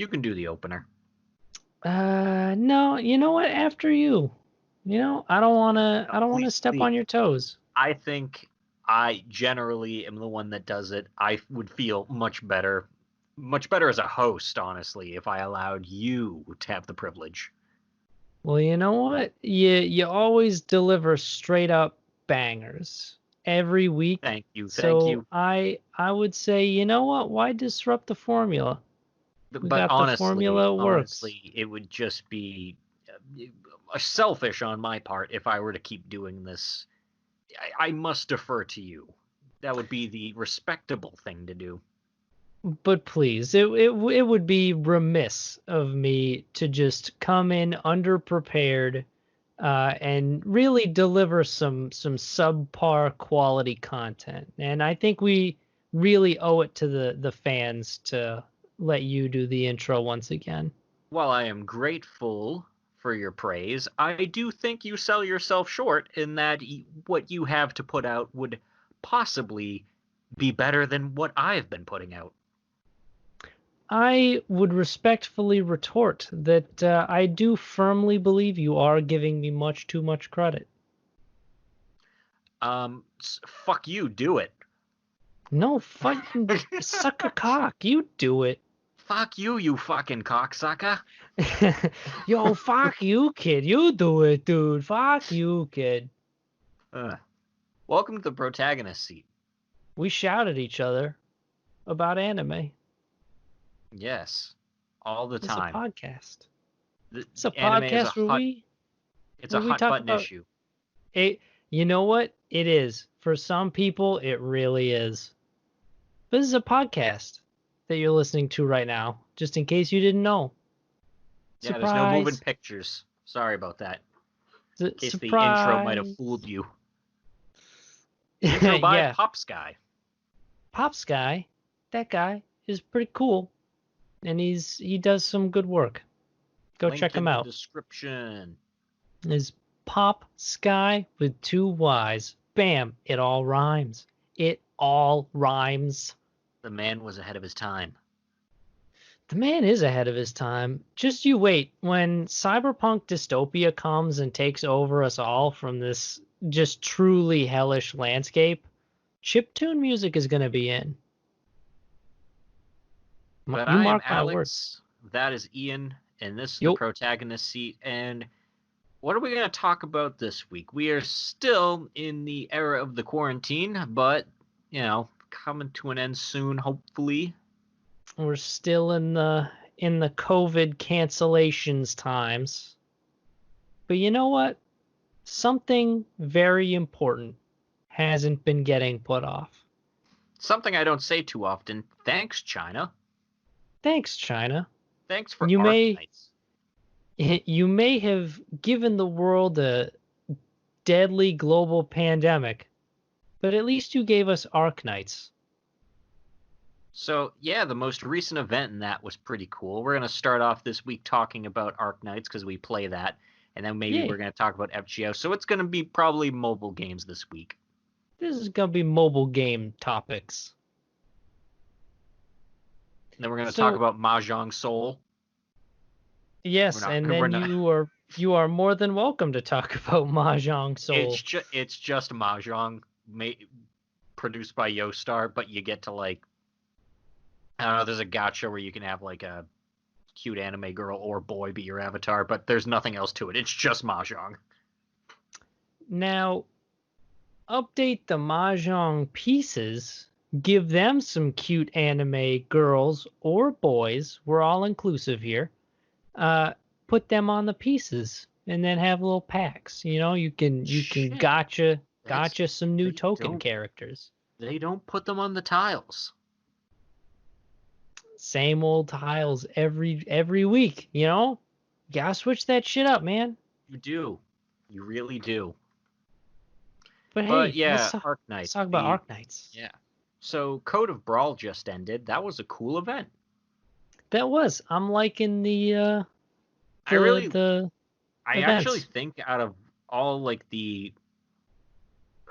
You can do the opener. No, you know what? After you. I don't wanna step Please. on your toes. I think I generally am the one that does it. I would feel much better as a host, honestly, if I allowed you to have the privilege. Well, you know what? You always deliver straight up bangers every week. Thank you, thank So you. I would say, you know what? Why disrupt the formula? We But got the formula, it works. it would just be selfish on my part if I were to keep doing this. I must defer to you. That would be the respectable thing to do. But please, it would be remiss of me to just come in underprepared and really deliver some subpar quality content. And I think we really owe it to the fans to let you do the intro once again. While I am grateful for your praise, I do think you sell yourself short in that what you have to put out would possibly be better than what I've been putting out. I would respectfully retort that I do firmly believe you are giving me much too much credit. Fuck you, do it. No, fucking suck a cock. You do it. Fuck you, you fucking cocksucker. Yo, fuck you, kid. You do it, dude. Fuck you, kid. Welcome to the protagonist seat. We shout at each other about anime. Yes, all the time. It's a podcast. It's a podcast where we hot talk button about issue. it. You know what? It is. For some people, it really is. But this is a podcast that you're listening to right now, just in case you didn't know. Yeah, Surprise. There's no moving pictures. Sorry about that. In case Surprise. the intro might have fooled you. Intro by Popskyy. Popskyy, that guy is pretty cool, and he does some good work. Go Link check him in out. The description is Popskyy with 2 Y's. Bam! It all rhymes. It all rhymes. The man was ahead of his time. The man is ahead of his time. Just you wait. When cyberpunk dystopia comes and takes over us all from this just truly hellish landscape, chiptune music is going to be in. But you I mark am my Alex. words. That is Ian, and this is the protagonist seat. And what are we going to talk about this week? We are still in the era of the quarantine, but, coming to an end soon, hopefully. We're still in the COVID cancellations times. But you know what? Something very important hasn't been getting put off. Something I don't say too often. Thanks, China. Thanks, China. Thanks for Arknights. You may have given the world a deadly global pandemic, but at least you gave us Arknights. So, yeah, the most recent event in that was pretty cool. We're going to start off this week talking about Arknights because we play that, and then maybe we're going to talk about FGO. So it's going to be probably mobile games this week. This is going to be mobile game topics. And then we're going to talk about Mahjong Soul. Yes, and then you are more than welcome to talk about Mahjong Soul. It's just Mahjong produced by Yostar, but you get to I don't know, there's a gacha where you can have a cute anime girl or boy be your avatar, but there's nothing else to it. It's just Mahjong. Now, update the Mahjong pieces. Give them some cute anime girls or boys. We're all inclusive here. Put them on the pieces and then have little packs. You can gotcha some new token characters. They don't put them on the tiles. Same old tiles every week, Gotta switch that shit up, man. You do. You really do. But hey, yeah, Arknights. Let's talk about Arknights. Yeah. So Code of Brawl just ended. That was a cool event. That was. I'm liking the I actually think out of all the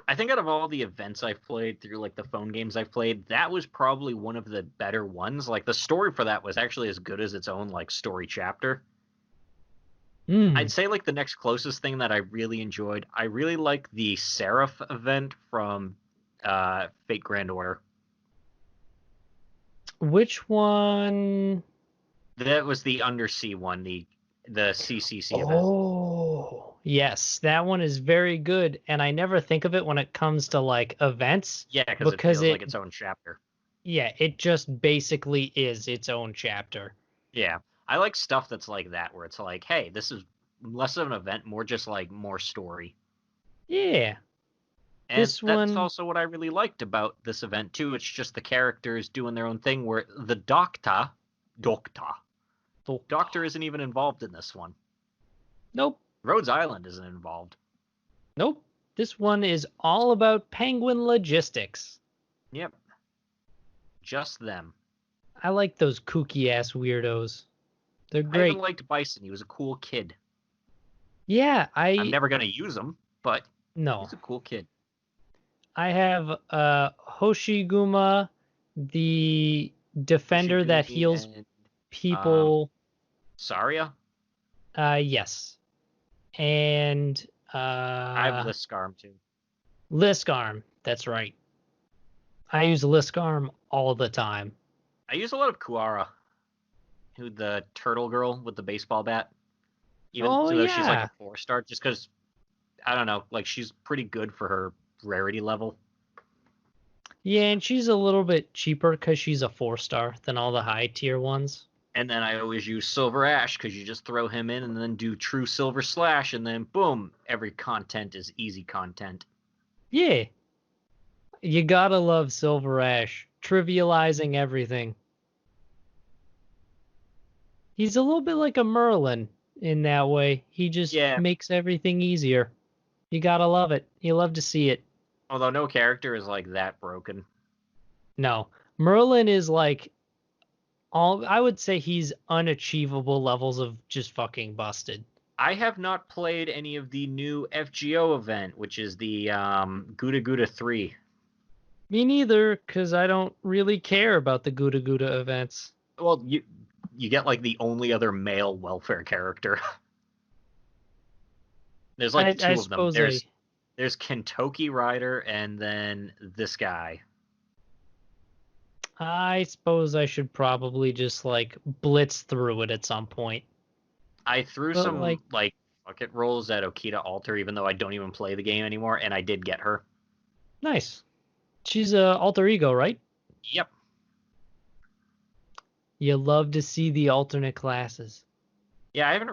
I think out of all the events I've played through like the phone games I've played, that was probably one of the better ones. Like the story for that was actually as good as its own like story chapter. I'd say like the next closest thing that I really enjoyed, I really like the Seraph event from Fate Grand Order. Which one? That was the undersea one, the CCC event. Oh, yes, that one is very good, and I never think of it when it comes to like events Yeah, because it because feels like its own chapter. yeah, it just basically is its own chapter. Yeah, I like stuff that's like that, where it's like, hey, this is less of an event, more just like more story. Yeah, And this that's one, also what I really liked about this event too. It's just the characters doing their own thing, where the doctor isn't even involved in this one. nope, Rhodes Island isn't involved. nope. This one is all about penguin logistics. Yep, just them. I like those kooky ass weirdos. They're I even great. liked Bison. He was a cool kid. Yeah, I'm never gonna use him, but no. he's a cool kid. I have Hoshiguma, the defender that Ushigumi heals and people. Saria. Yes. And I have Liskarm too. Liskarm. That's right. I use Liskarm all the time. I use a lot of Kuara, who the turtle girl with the baseball bat. Even Oh though she's like yeah. a 4-star, just because I don't know, like she's pretty good for her rarity level. Yeah, and she's a little bit cheaper because she's a 4-star than all the high tier ones. And then I always use Silver Ash because you just throw him in and then do True Silver Slash, and then boom, every content is easy content. Yeah. You gotta love Silver Ash, trivializing everything. He's a little bit like a Merlin in that way. He just Yeah, makes everything easier. You gotta love it. You love to see it. although no character is like that broken. No, Merlin is like all. I would say he's unachievable levels of just fucking busted. I have not played any of the new FGO event, which is the Gouda Gouda 3. Me neither, because I don't really care about the Gouda Gouda events. Well, you get like the only other male welfare character. There's like I two of them. suppose There's Kentucky Rider and then this guy. I suppose I should probably just like blitz through it at some point. I threw But like, some like bucket rolls at Okita Alter, even though I don't even play the game anymore, and I did get her. nice. She's a alter ego, right? Yep. You love to see the alternate classes. Yeah, I haven't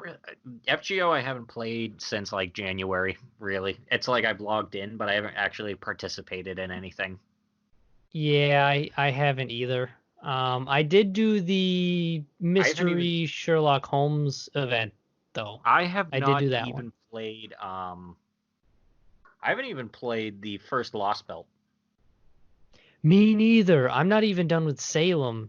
FGO. I haven't played since like January. Really, it's like I've logged in, but I haven't actually participated in anything. Yeah, I haven't either. I did do the mystery Sherlock Holmes event though. I have I did not do that one. even played. I haven't even played the first Lost Belt. Me neither. I'm not even done with Salem,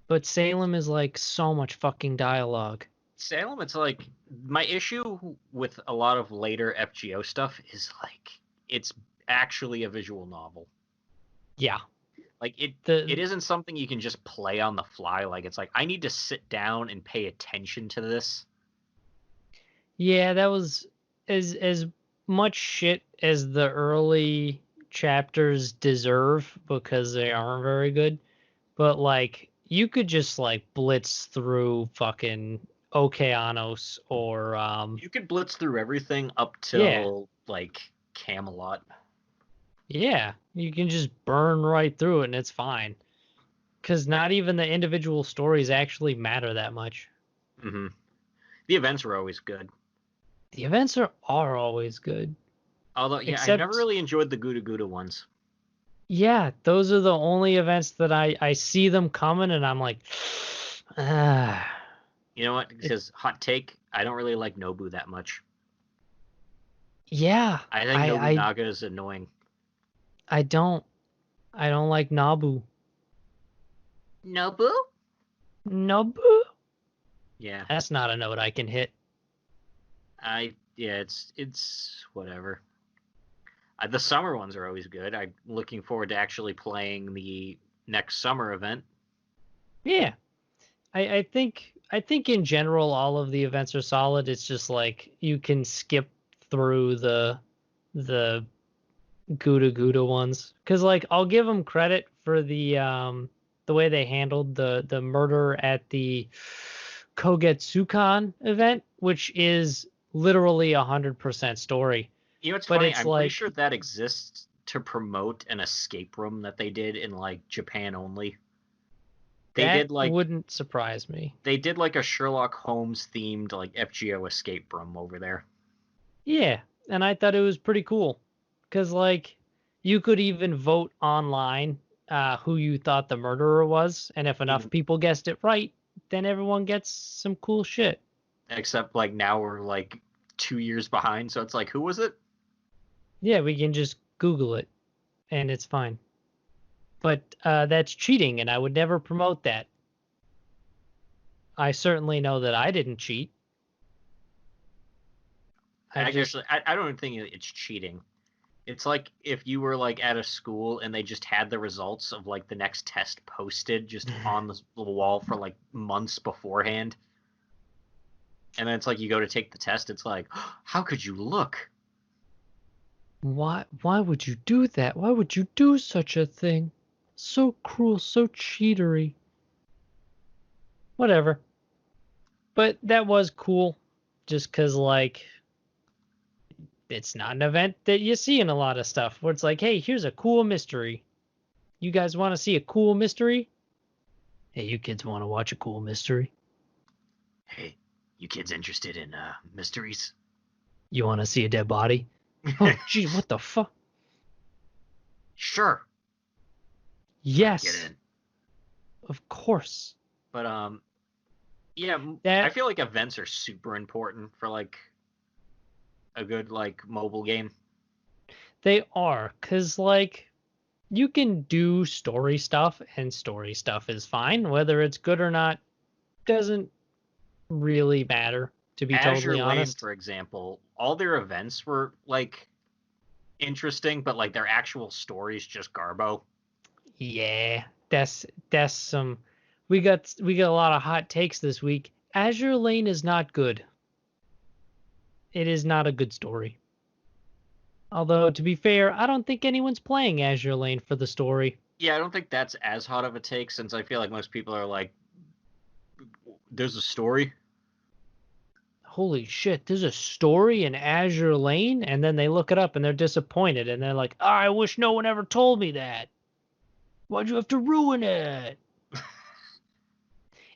but Salem is like so much fucking dialogue. Salem, it's like my issue with a lot of later FGO stuff is like it's actually a visual novel. Yeah. Like it The it isn't something you can just play on the fly. Like it's like I need to sit down and pay attention to this. Yeah, that was as much shit as the early chapters deserve because they aren't very good. But like you could just like blitz through fucking Okeanos or You could blitz through everything up yeah. till like Camelot. Yeah, you can just burn right through it and it's fine. Cuz not even the individual stories actually matter that much. Hmm. The events were always good. The events are always good. Although, yeah, I never Except really enjoyed the Gouda Gouda ones. yeah, those are the only events that I see them coming and I'm like ah. You know what? Because hot take, I don't really like Nobu that much. Yeah, I think Nobunaga is annoying. I don't like Nabu. Nobu? Nabu? Yeah, That's not a note I can hit. yeah, it's whatever. The summer ones are always good. I'm looking forward to actually playing the next summer event. Yeah, I think in general all of the events are solid. It's just like you can skip through the Gouda ones, because like I'll give them credit for the way they handled the murder at the Kogetsukan event, which is literally 100% story. You know what's But funny? it's I'm pretty like sure that exists to promote an escape room that they did in like Japan only. They that did like wouldn't surprise me. they did like a Sherlock Holmes themed like FGO escape room over there. Yeah, and I thought it was pretty cool because like you could even vote online who you thought the murderer was, and if enough Even people guessed it right, then everyone gets some cool shit. except like now we're like 2 years behind, so it's like who was it? Yeah, we can just Google it, and it's fine. But that's cheating, and I would never promote that. I certainly know that I didn't cheat. I just I don't even think it's cheating. It's like if you were like at a school and they just had the results of like the next test posted just on the wall for like months beforehand. And then it's like you go to take the test, it's like, oh, how could you look? why would you do that? Why would you do such a thing? So cruel, so cheatery. Whatever. But that was cool, just because like it's not an event that you see in a lot of stuff where it's like, hey, here's a cool mystery. You guys want to see a cool mystery? Hey, you kids want to watch a cool mystery? Hey, you kids interested in mysteries? You want to see a dead body? Oh, geez, what the fuck? Sure. Yes, Get in. of course. But yeah, I That feel like events are super important for like a good like mobile game. they are, cause like you can do story stuff, and story stuff is fine. Whether it's good or not doesn't really matter, to be Azure totally Lane, honest. for example, all their events were like interesting, but like their actual stories just garbo. Yeah, that's some. We got a lot of hot takes this week. Azure Lane is not good. It is not a good story. Although to be fair, I don't think anyone's playing Azure Lane for the story. Yeah, I don't think that's as hot of a take since I feel like most people are like, there's a story. Holy shit, there's a story in Azure Lane, and then they look it up and they're disappointed and they're like, oh, I wish no one ever told me that. Why'd you have to ruin it?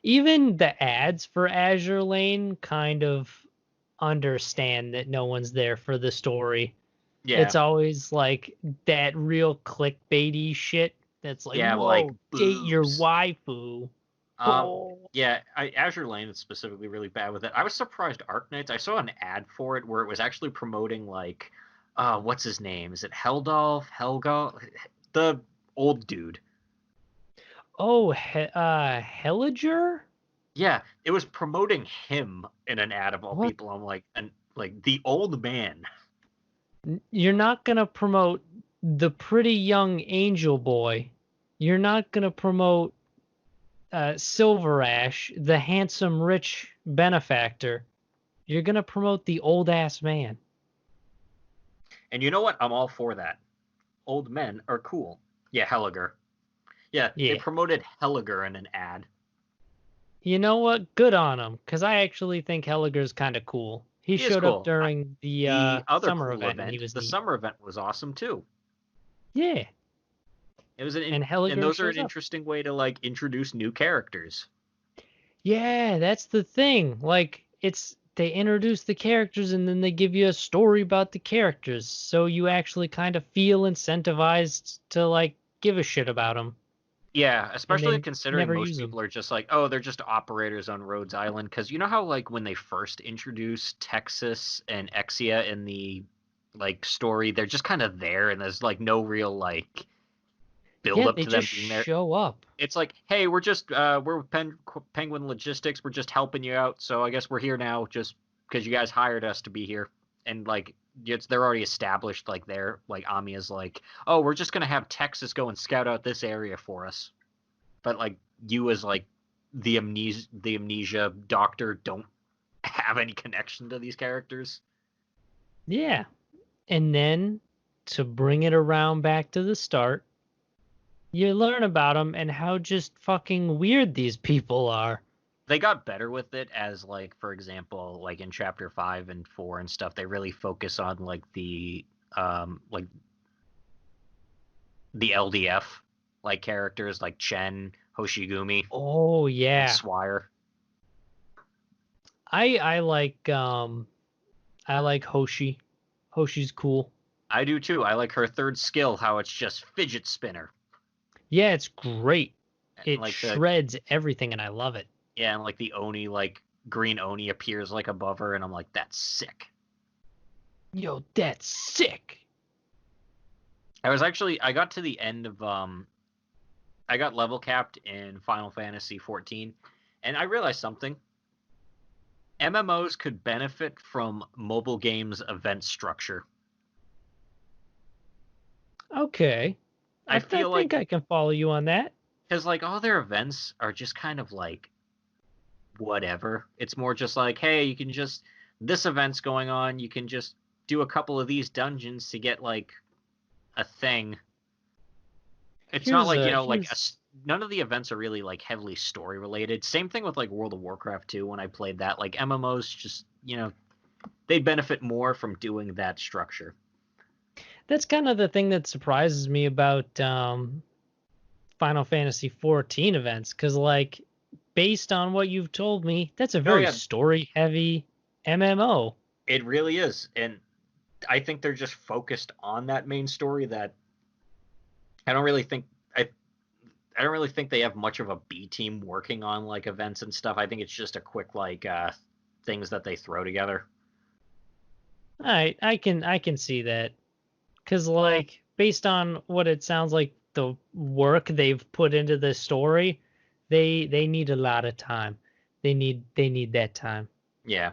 Even the ads for Azure Lane kind of understand that no one's there for the story. Yeah, It's always like that real clickbaity shit that's like, yeah, like whoa, date your boobs. waifu. Oh. Yeah, Azure Lane is specifically really bad with it. I was surprised Arknights. I saw an ad for it where it was actually promoting like, what's his name? Is it Heldolf? Helga? The old dude. Oh, Helliger? Yeah, it was promoting him in an ad of all What? people. I'm like, and like the old man. You're not gonna promote the pretty young angel boy. You're not gonna promote Silver Ash, the handsome rich benefactor. You're gonna promote the old ass man. And you know what? I'm all for that. Old men are cool. Yeah, Helliger. Yeah, they Yeah. promoted Helliger in an ad. You know what? Good on him, because I actually think Helliger's kind of cool. He He is showed up cool. during the The other summer cool event, and he event, was the neat. summer event, was awesome too. Yeah, It was and and Helliger those are an shows up. interesting way to like introduce new characters. Yeah, that's the thing. Like, it's they introduce the characters, and then they give you a story about the characters, so you actually kind of feel incentivized to like give a shit about them, Yeah, and especially they considering never most use them. people are just like, oh, they're just operators on Rhodes Island. Because you know how like when they first introduced Texas and Exia in the like story, they're just kind of there, and there's like no real like build Yeah, up they to them just being there. show up. It's like, hey, we're just we're Penguin Logistics, we're just helping you out. So I guess we're here now just because you guys hired us to be here. And like they're already established. Like Amiya's like, oh, we're just gonna have Texas go and scout out this area for us, but like you as like the amnesia doctor don't have any connection to these characters. Yeah. And then to bring it around back to the start, you learn about them and how just fucking weird these people are. They got better with it as like, for example, like in chapter 5 and 4 and stuff, they really focus on like the LDF like characters like Chen, Hoshigumi, Oh and yeah. Swire. I like Hoshi. Hoshi's cool. I do too. I like her third skill, how it's just fidget spinner. Yeah, it's great. And It like shreds everything and I love it. yeah, and like the Oni, like green Oni appears like above her, and I'm like, that's sick. Yo, that's sick. I got to the end of I got level capped in Final Fantasy 14, and I realized something. MMOs could benefit from mobile games event structure. Okay. I feel like I can follow you on that. because like all their events are just kind of like whatever. It's more just like, hey, you can just this event's going on, you can just do a couple of these dungeons to get like a thing. It's not like, none of the events are really like heavily story related. Same thing with like World of Warcraft 2 when I played that. Like MMOs just, they'd benefit more from doing that structure. That's kind of the thing that surprises me about Final Fantasy 14 events, because like based on what you've told me, that's a very story heavy MMO. It really is, and I think they're just focused on that main story. That I don't really think they have much of a B team working on like events and stuff. I think it's just a quick like things that they throw together. I can see that, because like based on what it sounds like, the work they've put into this story, they need a lot of time. They need that time. Yeah.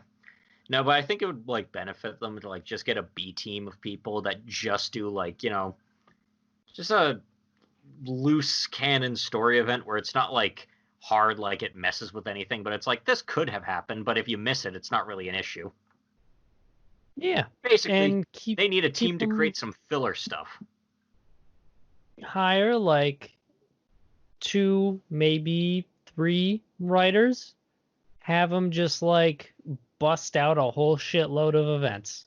No, but I think it would like benefit them to like just get a B team of people that just do like, just a loose canon story event where it's not like hard, like it messes with anything, but it's like this could have happened, but if you miss it, it's not really an issue. Yeah. Basically, and they need a team to create some filler stuff. Hire like 2, maybe 3 writers. Have them just like bust out a whole shitload of events.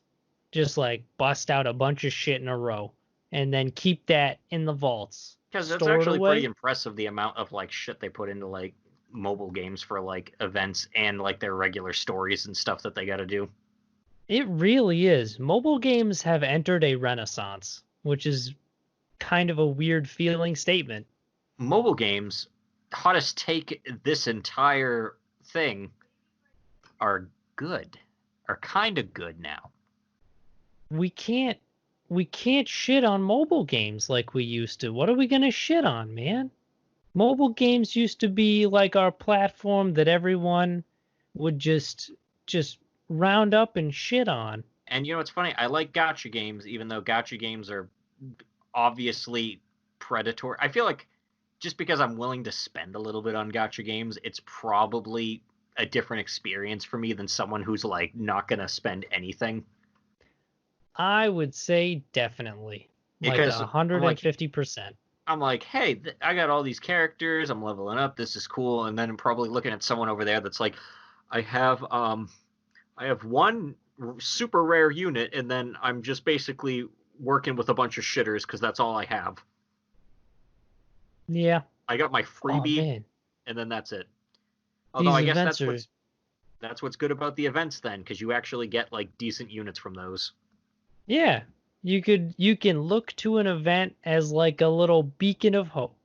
Just like bust out a bunch of shit in a row, and then keep that in the vaults. Because it's actually pretty impressive the amount of like shit they put into like mobile games for like events and like their regular stories and stuff that they got to do. It really is. Mobile games have entered a renaissance, which is kind of a weird feeling statement. Mobile games, how to take this entire thing, are good, are kind of good now. We can't shit on mobile games like we used to. What are we gonna shit on, man? Mobile games used to be like our platform that everyone would just round up and shit on. And it's funny, I like gacha games, even though gacha games are obviously predatory. I feel like just because I'm willing to spend a little bit on gacha games, it's probably a different experience for me than someone who's like not gonna spend anything. I would say definitely, because like 150%. I'm like, hey, I got all these characters, I'm leveling up, this is cool, and then I'm probably looking at someone over there that's like, I have one super rare unit, and then I'm just basically working with a bunch of shitters because that's all I have. Yeah. I got my freebie, and then that's it. Although I guess that's what's good about the events then, because you actually get like decent units from those. Yeah, you can look to an event as like a little beacon of hope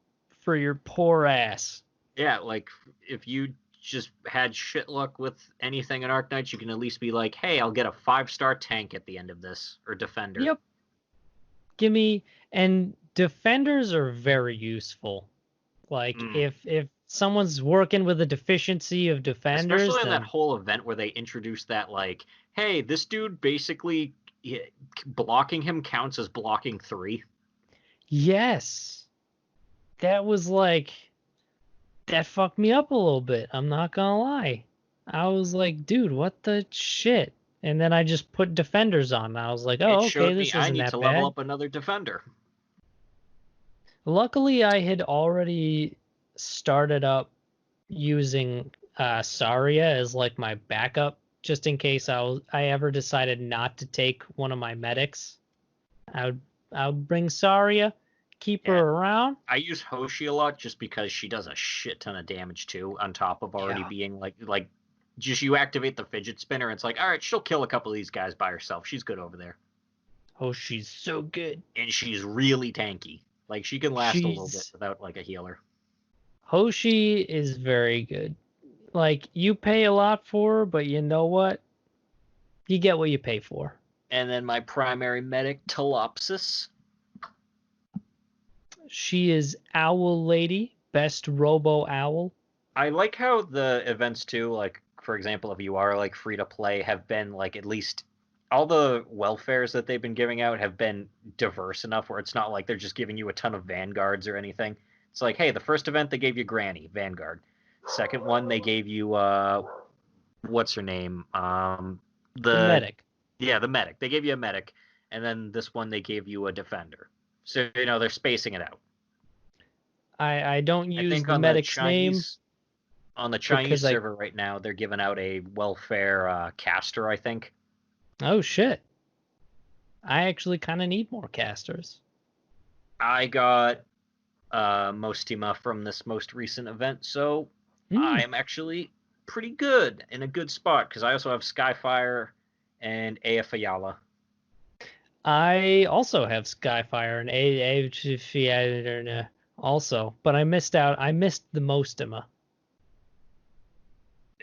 for your poor ass. Yeah, like if you just had shit luck with anything in Arknights, you can at least be like, hey, I'll get a 5-star tank at the end of this, or defender. Yep. And defenders are very useful. Like if someone's working with a deficiency of defenders, especially in that whole event where they introduced that like, hey, this dude basically Yeah, blocking him counts as blocking 3. Yes. That was like, that fucked me up a little bit. I'm not gonna lie. I was like, dude, what the shit? And then I just put defenders on. And I was like, It oh, okay, showed me this I isn't need that to level bad. up another defender. Luckily, I had already started up using Saria as like my backup, just in case I ever decided not to take one of my medics. I would bring Saria, keep her Yeah. around. I use Hoshi a lot just because she does a shit ton of damage too, on top of already Yeah. being like just you activate the fidget spinner, it's like, all right, she'll kill a couple of these guys by herself. She's good over there. Oh, she's so good. And she's really tanky. Like she can last a little bit She's without like a healer. Hoshi is very good. Like, you pay a lot for her, but you know what? You get what you pay for. And then my primary medic, Telopsis. She is Owl Lady, best Robo Owl. I like how the events too, like for example, if you are like free to play, have been like at least all the welfares that they've been giving out have been diverse enough where it's not like they're just giving you a ton of vanguards or anything. It's like, hey, the first event they gave you Granny, Vanguard. Second one they gave you what's her name? The The medic. Yeah, the medic. They gave you a medic, and then this one they gave you a defender. So they're spacing it out. I don't I use think the medic's name on the Chinese because I. server right now, they're giving out a welfare caster, I think. Oh shit. I actually kind of need more casters. I got Mostima from this most recent event, so Hmm. I'm actually pretty good in a good spot because I also have Skyfire and Ayafayala. I also have Skyfire and A also, but I missed out. I missed the Mostima.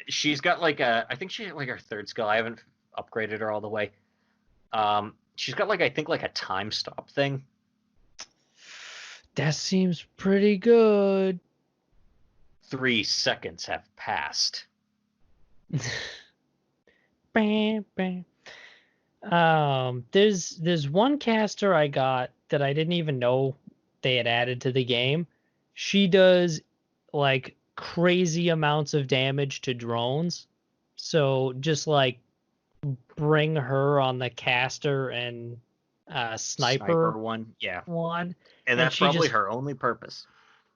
She's got I think she had like her third skill. I haven't upgraded her all the way. She's got I think a time stop thing. That seems pretty good. 3 seconds have passed. Bam, bam. There's one caster I got that I didn't even know they had added to the game. She does like crazy amounts of damage to drones. So just like bring her on the caster and Sniper sniper one, yeah, one, and and that's she probably just, her only purpose.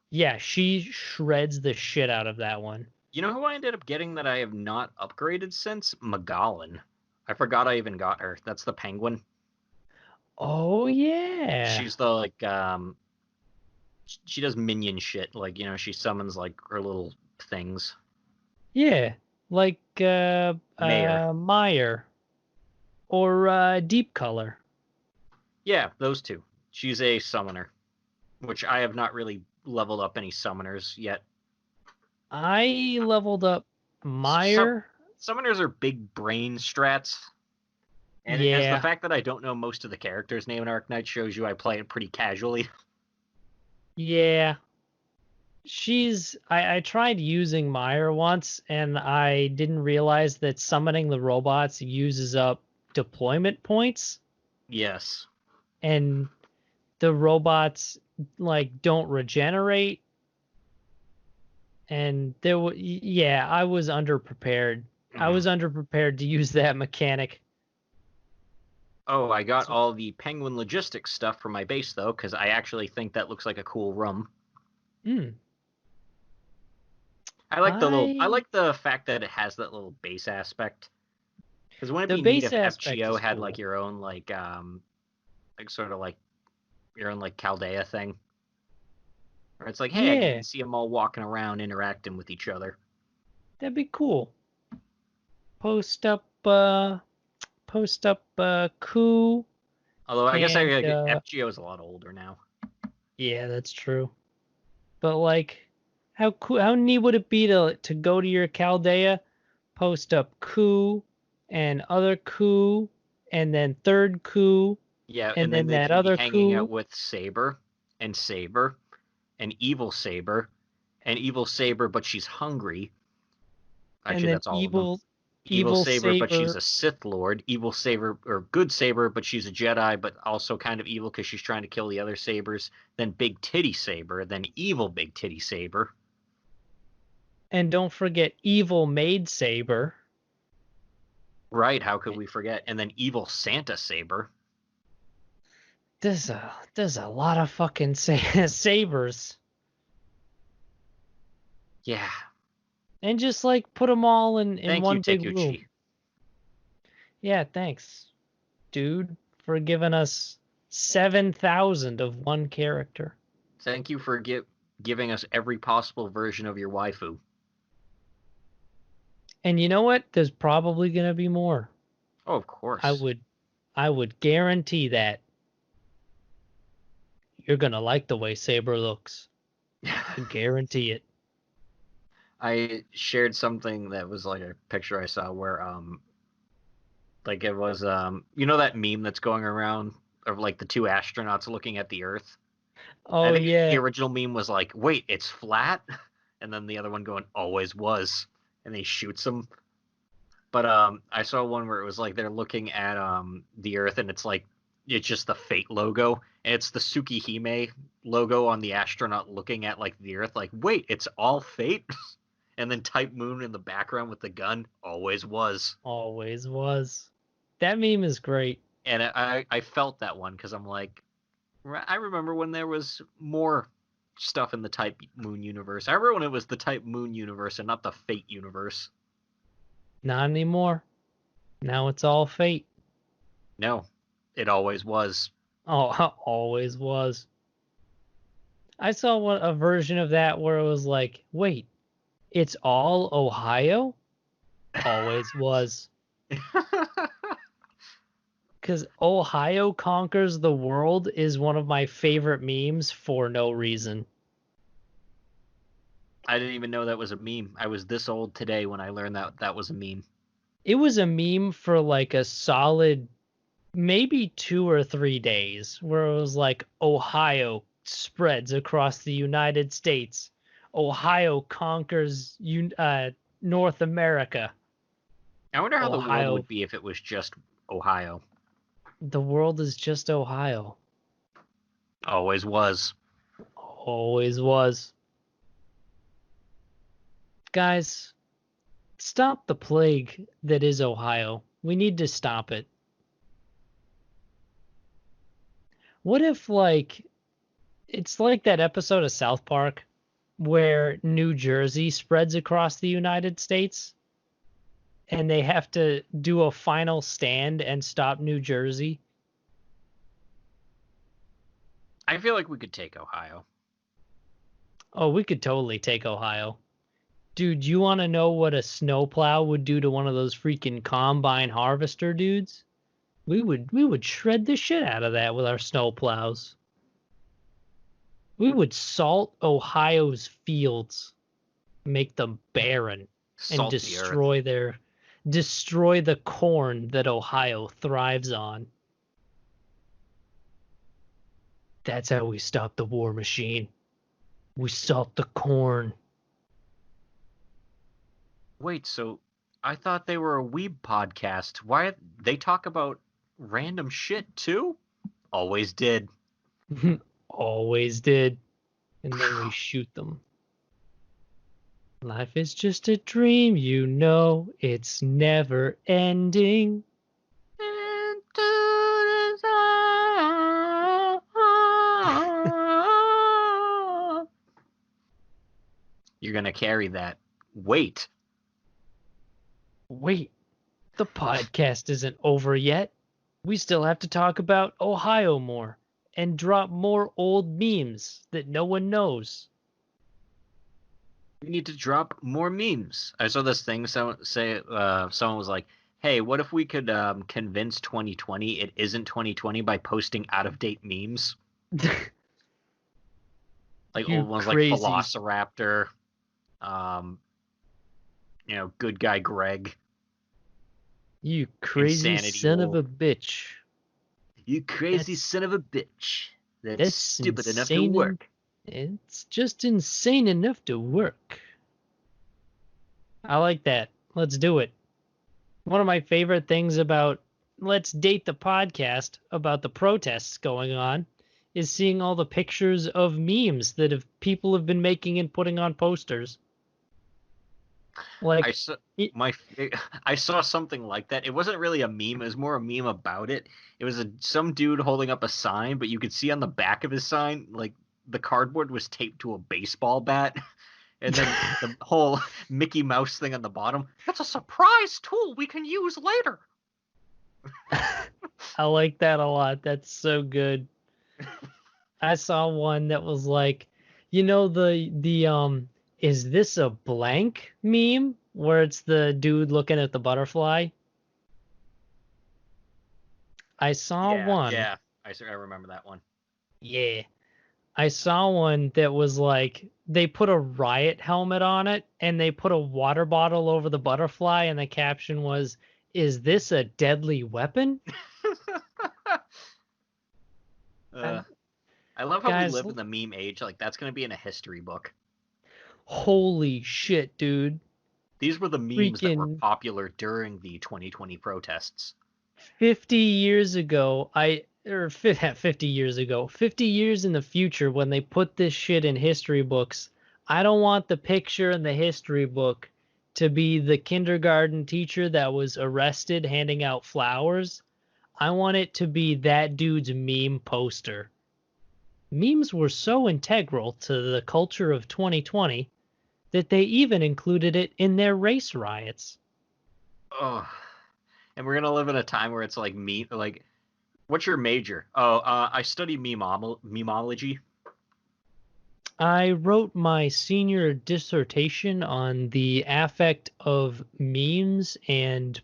yeah, she shreds the shit out of that one. You know who I ended up getting that I have not upgraded since? Magellan. I forgot I even got her. That's the penguin. Oh yeah. She's the she does minion shit. She summons her little things. Yeah, like Mayor. Meyer or Deep Color. Yeah, those two. She's a summoner, which I have not really leveled up any summoners yet. I leveled up Some Meyer. summoners are big brain strats. And as the Yeah. fact that I don't know most of the characters' name in Arknights shows you, I play it pretty casually. Yeah. I tried using Meyer once and I didn't realize that summoning the robots uses up deployment points Yes. and the robots like don't regenerate. And I was underprepared. I was underprepared to use that mechanic. Oh, I got all the penguin logistics stuff for my base though, because I actually think that looks like a cool room. Hmm. I like the fact that it has that little base aspect. Because wouldn't it The be neat base if aspect FGO is had cool. your own sort of your own Chaldea thing? Where it's like, hey, I Yeah, can see them all walking around interacting with each other. that'd be cool. Post up coup Although I guess and FGO is a lot older now. yeah, that's true. But like how neat would it be to go to your Chaldea, post up coup and other coup and then third coup Yeah, and and then then they that can be other hanging out coup with Saber and Saber and Evil Saber and Evil Saber, but she's hungry. and Actually, then that's all of them. Evil Evil Saber, but she's Saber. a Sith Lord. Evil Saber, or Good Saber, but she's a Jedi, but also kind of evil because she's trying to kill the other Sabers. Then Big Titty Saber, then Evil Big Titty Saber. And don't forget Evil Maid Saber. Right, how could we forget? And then Evil Santa Saber. There's a lot of fucking sabers. Yeah. And just like put them all in Thank one you, big room. Takuchi. Yeah, thanks, dude, for giving us 7,000 of one character. Thank you for giving us every possible version of your waifu. And you know what? There's probably gonna be more. Oh, of course. I would guarantee that you're gonna like the way Saber looks. I guarantee it. I shared something that was like a picture I saw where like it was you know that meme that's going around of like the two astronauts looking at the Earth? I Oh think the yeah. original meme was like, wait, it's flat? And then the other one going, always was. And he shoots him. But I saw one where it was like they're looking at the Earth and it's like it's just the Fate logo. And it's the Tsukihime logo on the astronaut looking at like the Earth, like, wait, it's all Fate? And then Type Moon in the background with the gun, always was. Always was. That meme is great. And I felt that one because I'm like, I remember when there was more stuff in the Type Moon universe. I remember when it was the Type Moon universe and not the Fate universe. Not anymore. Now it's all Fate. No, it always was. Oh, always was. I saw a version of that where it was like, wait, it's all Ohio? Always was. Because Ohio conquers the world is one of my favorite memes for no reason. I didn't even know that was a meme. I was this old today when I learned that that was a meme. It was a meme for like a solid maybe 2 or 3 days where it was like Ohio spreads across the United States. Ohio conquers North America. I wonder how the world Ohio. would be if it was just Ohio. The world is just Ohio. Always was. Always was. Guys, stop the plague that is Ohio. We need to stop it. What if, like, it's like that episode of South Park where New Jersey spreads across the United States and they have to do a final stand and stop New Jersey? I feel like we could take Ohio. Oh, we could totally take Ohio. Dude, you want to know what a snowplow would do to one of those freaking combine harvester dudes? We would shred the shit out of that with our snowplows. We would salt Ohio's fields, make them barren, Salt and the earth. destroy the corn that Ohio thrives on. That's how we stop the war machine. We salt the corn. Wait, so I thought they were a weeb podcast. Why they talk about random shit too? Always did. Always did. And then we shoot them. Life is just a dream, you know. It's never ending. You're gonna carry that. Wait. Wait, the podcast isn't over yet. We still have to talk about Ohio more and drop more old memes that no one knows. We need to drop more memes. I saw this thing. Someone was like, "Hey, what if we could convince 2020 it isn't 2020 by posting out of date memes?" Like You old ones crazy. like Velociraptor, Good Guy Greg. You crazy Insanity son of Wolf. a bitch. You crazy son of a bitch. That's stupid enough to insane work. It's just insane enough to work. I like that. Let's do it. One of my favorite things about Let's Date the podcast about the protests going on is seeing all the pictures of memes that people have been making and putting on posters. I Like, saw it, I saw something like that. It wasn't really a meme. It was more a meme about it. It was some dude holding up a sign, but you could see on the back of his sign, like the cardboard was taped to a baseball bat, and then the whole Mickey Mouse thing on the bottom. It's a surprise tool we can use later. I like that a lot. That's so good. I saw one that was like, the is this a blank meme where it's the dude looking at the butterfly? I saw one. Yeah. I remember that one. Yeah. I saw one that was like they put a riot helmet on it and they put a water bottle over the butterfly and the caption was, "Is this a deadly weapon?" uh, I love how we Guys, live in the meme age. Like that's gonna be in a history book. holy shit, dude. These were the memes that were Freaking popular during the 2020 protests. 50 years ago, 50 years ago, 50 years in the future when they put this shit in history books, I don't want the picture in the history book to be the kindergarten teacher that was arrested handing out flowers. I want it to be that dude's meme poster. Memes were so integral to the culture of 2020 that they even included it in their race riots. Oh, and we're gonna live in a time where it's like me. Like, what's your major? Oh, I study memology. I wrote my senior dissertation on the affect of memes and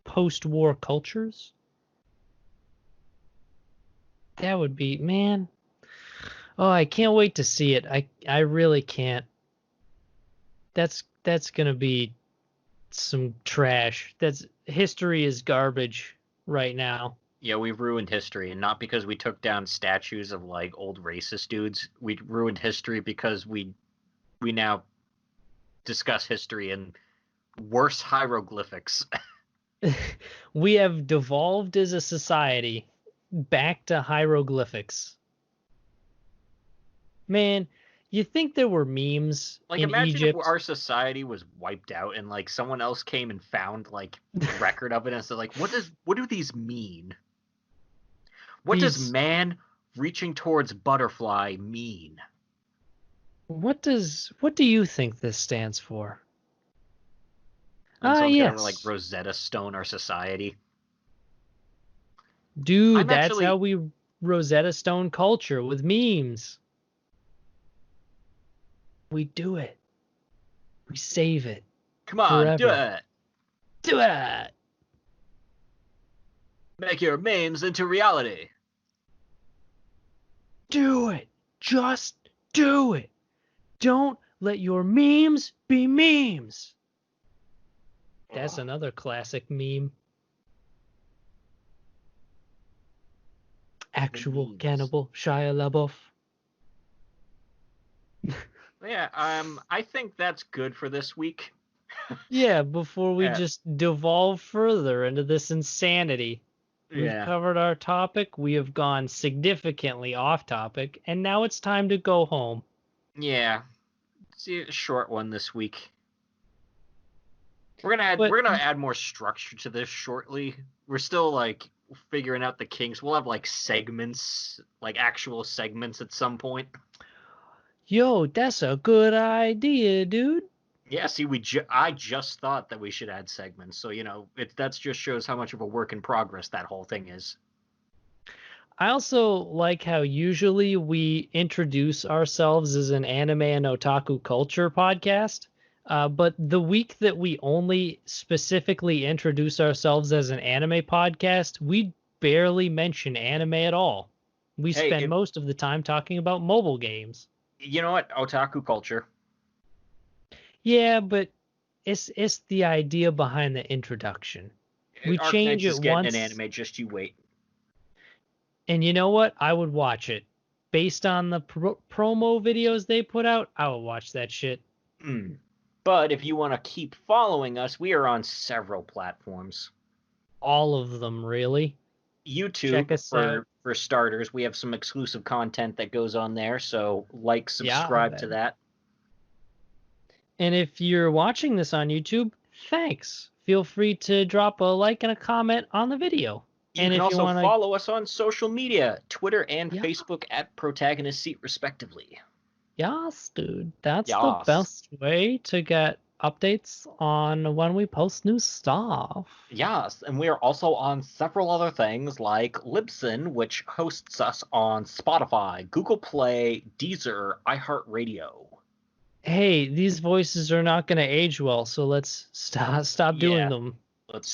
post-war cultures. That would be, man. Oh, I can't wait to see it. I really can't. That's gonna be some trash. That's history is garbage right now. Yeah, we've ruined history, and not because we took down statues of like old racist dudes. We ruined history because we now discuss history in worse hieroglyphics. We have devolved as a society back to hieroglyphics. Man, you think there were memes Like, in imagine if Egypt? our society was wiped out and like someone else came and found like record of it and said like, what do these mean? What does These man reaching towards butterfly mean? what do you think this stands for? And Ah, someone's gonna like yes. Rosetta Stone our society. Dude, I'm that's how actually we Rosetta Stone culture with memes. We do it. We save it come on, do forever. it. Do it. Make your memes into reality. Do it. Just do it. Don't let your memes be memes. That's another classic meme. Actual Memes. cannibal Shia LaBeouf. Yeah, I think that's good for this week. Yeah, before we Yeah, just devolve further into this insanity. We've yeah, covered our topic, we have gone significantly off topic, and now it's time to go home. yeah. See a short one this week. But We're gonna add more structure to this shortly. We're still like figuring out the kinks. We'll have like segments, like actual segments at some point. yo, that's a good idea, dude. Yeah, see, I just thought that we should add segments. So that just shows how much of a work in progress that whole thing is. I also like how usually we introduce ourselves as an anime and otaku culture podcast. But the week that we only specifically introduce ourselves as an anime podcast, we barely mention anime at all. We Hey, spend most of the time talking about mobile games. you know what? Otaku culture. Yeah, but it's the idea behind the introduction. We change Arknights it is getting an once, anime. Just you wait. and you know what? I would watch it. Based on the promo videos they put out, I would watch that shit. Mm. But if you want to keep following us, we are on several platforms. All of them, really. YouTube, Check us out. for starters. We have some exclusive content that goes on there, so like, subscribe to that. And if you're watching this on YouTube, thanks. Feel free to drop a like and a comment on the video. You can also follow us on social media, Twitter and Facebook at Protagonist Seat, respectively. Yes, dude. That's the best way to get updates on when we post new stuff. Yes, and we are also on several other things like Libsyn, which hosts us on Spotify, Google Play, Deezer, iHeartRadio. Hey, these voices are not going to age well, so let's stop doing them.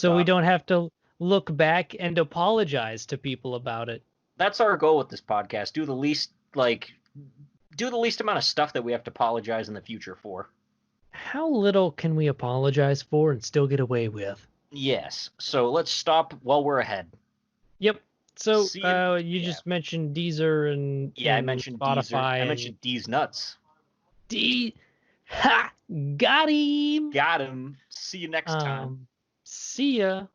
We don't have to look back and apologize to people about it. That's our goal with this podcast. Do the least amount of stuff that we have to apologize in the future for. How little can we apologize for and still get away with? Yes. So let's stop while we're ahead. Yep. So you just mentioned Deezer and I mentioned Spotify. Deezer. I mentioned D's nuts. Ha! Got him. Got him. See you next time. See ya.